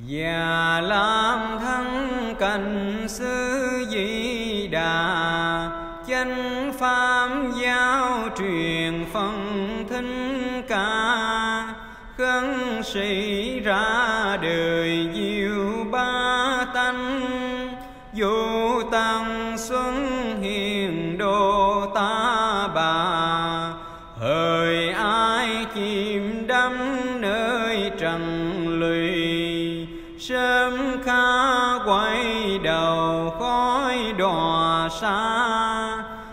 và làm thân cành sư Di Đà, chánh pháp giáo truyền phân thính ca, khấn sĩ ra đời diệu ba tánh, vô tăng xuân hiền độ ta bà, hỡi ai chìm đắm nơi trần lụy, sớm khá quay đầu khói đọa xa,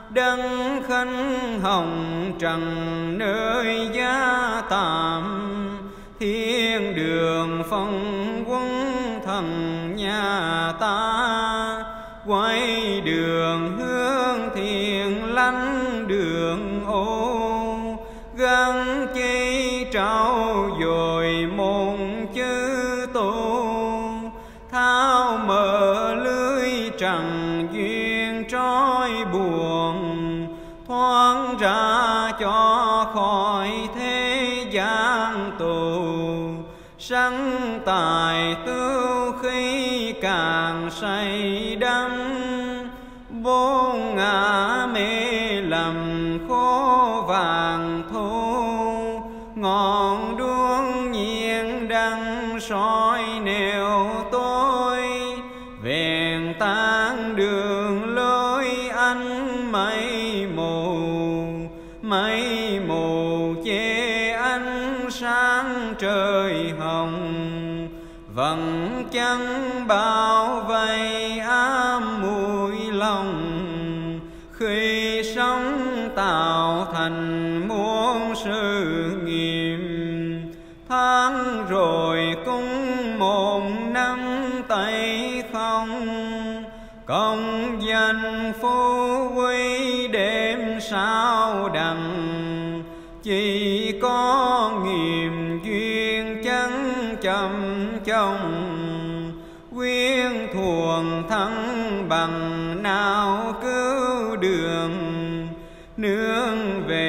đấng khánh hồng trần nơi giá tạm, thiên đường phong quân thần nhà ta, quay đường hướng thiện lánh đường ô, gắn chi trao dồi môn chư tu, tháo mở lưới trần duyên trói buồn, thoáng ra cho khỏi thế gian tù, sanh tài tưu khi càng say đắm, bốn ngã mê lầm khổ vàng thu, ngọn đuông nhiên đăng soi nẻo tôi, vẹn tan đường lối ánh mây mù che ánh sáng trời hồng, vầng chân bao vây ám mũi lòng, khi sống tạo thành muôn sự nghiệp, tháng rồi cúng một năm tay không, công danh phú quý đêm sao đằng, chỉ có nghiệp duyên chân chậm chồng, quyến thuồng thắng bằng nào cứu đường, nương về